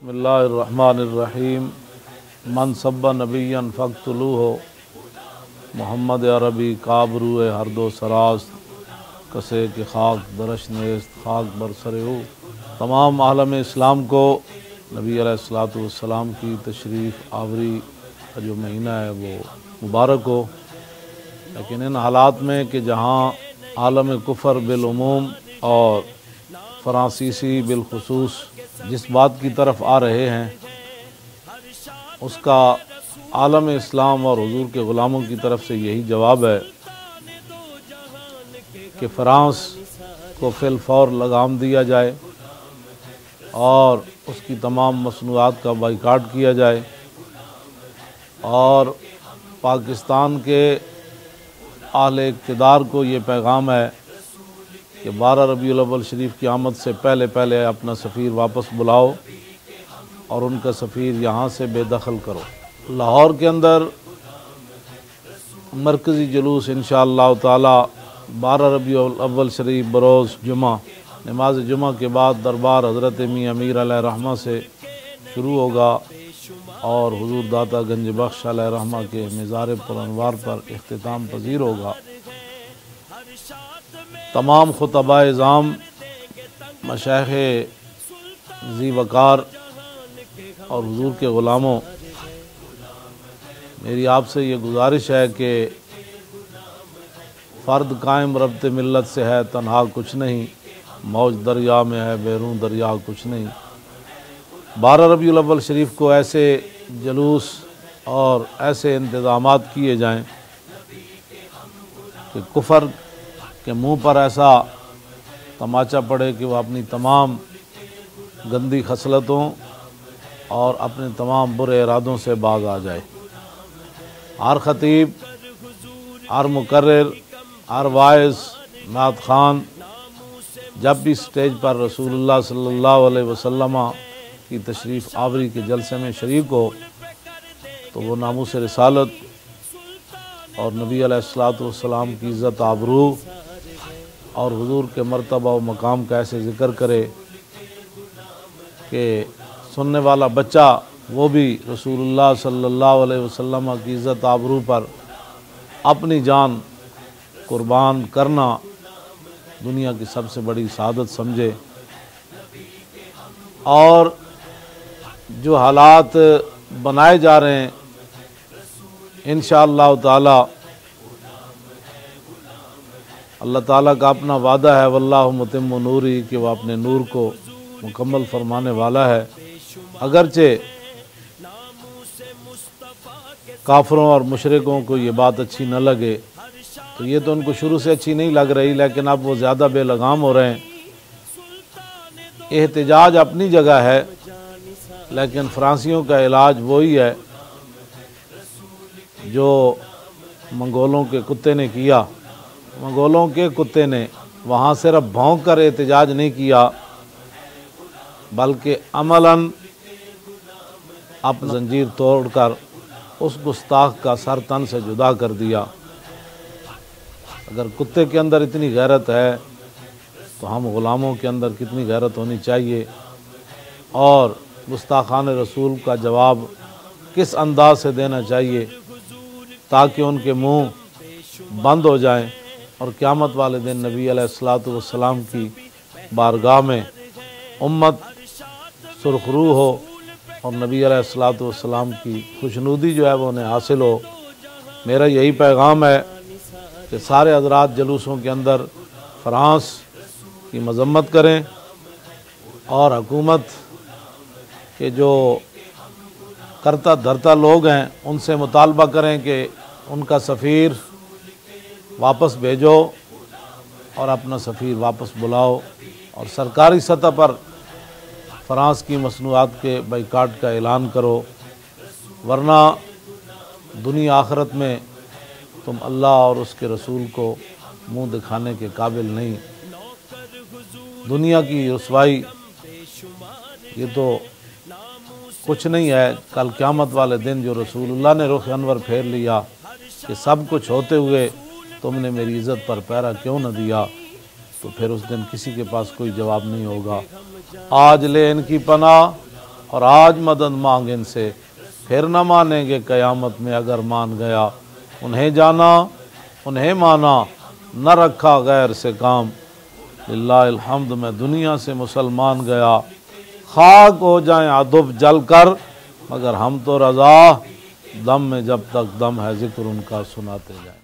बिस्मिल्लाहिर्रहमानिर्रहीम। मन सब्बा नबिय्यन फ़क़्तुलूहु मोहम्मद अरबी काबरू हर दो सराज कसे के खाक दरश नेस्त खाक बरसरे। तमाम आलम इस्लाम को नबी अलैहिस्सलातु वस्सलाम की तशरीफ़ आवरी का जो महीना है वो मुबारक हो। लेकिन इन हालात में कि जहाँ आलम कुफ़र बिलउमूम और फ़रांसीसी बिलखुसूस जिस बात की तरफ आ रहे हैं उसका आलम इस्लाम और हुजूर के ग़ुलामों की तरफ से यही जवाब है कि फ़्रांस को फिल फ़ौर लगाम दिया जाए और उसकी तमाम मसनूआत का बाइकाट किया जाए और पाकिस्तान के आले इक़्तिदार को ये पैगाम है कि 12 रबीउल अव्वल शरीफ की आमद से पहले पहले अपना सफ़ीर वापस बुलाओ और उनका सफ़ीर यहाँ से बेदखल करो। लाहौर के अंदर मरकज़ी जुलूस इंशाअल्लाह ताला 12 रबीउल अव्वल शरीफ बरोज़ जुमा नमाज जुमा के बाद दरबार हज़रत मियां अमीर अलैहि रहमा से शुरू होगा और हुज़ूर दाता गंज बख्श अलैहि रहमा के मज़ार पुरअनवार पर इख्तिताम पज़ीर होगा। तमाम खुतबाए इज़ाम मशाइख़ ज़ी वक़ार और हुज़ूर के ग़ुलामों, मेरी आपसे ये गुजारिश है कि फ़र्द कायम रब्ते मिल्लत से है तन्हा कुछ नहीं, मौज दरिया में है बैरून दरिया कुछ नहीं। 12 रबीउल अव्वल शरीफ को ऐसे जलूस और ऐसे इंतज़ामात किए जाएँ कि कुफ़र के मुँह पर ऐसा तमाचा पड़े कि वह अपनी तमाम गंदी खसलतों और अपने तमाम बुरे इरादों से बाज आ जाए। हर ख़तीब, हर मुकर्रिर, हर वाइज़, नात ख़ान जब भी स्टेज पर रसूलुल्लाह सल्लल्लाहु अलैहि वसल्लम की तशरीफ़ आवरी के जलसे में शरीक हो तो वो नामूस रिसालत और नबी अलैहिस्सलातु वस्सलाम की इज़्ज़त आबरू और हुजूर के मर्तबा व मकाम का ऐसे ज़िक्र करे कि सुनने वाला बच्चा वो भी रसूलुल्लाह सल्लल्लाहु अलैहि वसल्लम की इज़्ज़त आबरू पर अपनी जान कुर्बान करना दुनिया की सबसे बड़ी सआदत समझे। और जो हालात बनाए जा रहे हैं इंशाअल्लाह ताला अल्लाह ताला का अपना वादा है वल्लाहु मुतिम्मु नूरी कि वह अपने नूर को मुकम्मल फरमाने वाला है। अगरचे काफरों और मुशरिकों को ये बात अच्छी न लगे तो ये तो उनको शुरू से अच्छी नहीं लग रही, लेकिन अब वो ज़्यादा बेलगाम हो रहे हैं। एहतिजाज अपनी जगह है लेकिन फ्रांसियों का इलाज वही है जो मंगोलों के कुत्ते ने किया। मंगोलों के कुत्ते ने वहाँ सिर्फ भौंक कर एहतिजाज नहीं किया बल्कि अमलन अपनी जंजीर तोड़कर उस गुस्ताख का सर तन से जुदा कर दिया। अगर कुत्ते के अंदर इतनी गैरत है तो हम ग़ुलामों के अंदर कितनी गैरत होनी चाहिए और गुस्ताखान रसूल का जवाब किस अंदाज से देना चाहिए ताकि उनके मुंह बंद हो जाएं और क़यामत वाले दिन नबी अलैहिस्सलातु वस्सलाम की बारगाह में उम्मत सुरखरू हो और नबी अलैहिस्सलातु वस्सलाम की खुशनुदी जो है वो उन्हें हासिल हो। मेरा यही पैगाम है कि सारे हज़रात जलूसों के अंदर फ़्रांस की मज़म्मत करें और हुकूमत के जो करता धरता लोग हैं उनसे मुतालबा करें कि उनका सफ़ीर वापस भेजो और अपना सफ़ीर वापस बुलाओ और सरकारी सतह पर फ़्रांस की मसनूआत के बाइकाट का ऐलान करो, वरना दुनिया आखिरत में तुम अल्लाह और उसके रसूल को मुंह दिखाने के काबिल नहीं। दुनिया की रुसवाई ये तो कुछ नहीं है। कल क़यामत वाले दिन जो रसूलुल्लाह ने रुख अनवर फेर लिया कि सब कुछ होते हुए तुमने मेरी इज़्ज़त पर पहरा क्यों न दिया, तो फिर उस दिन किसी के पास कोई जवाब नहीं होगा। आज ले इनकी पनाह और आज मदद मांग इनसे, फिर न मानेंगे क़यामत में अगर मान गया। उन्हें जाना उन्हें माना, न रखा गैर से काम। लिल्लाहिल हम्द, मैं दुनिया से मुसलमान गया, खाक हो जाएं अदब जल कर, मगर हम तो रज़ा, दम में जब तक दम है जिक्र उनका सुनाते जाएं।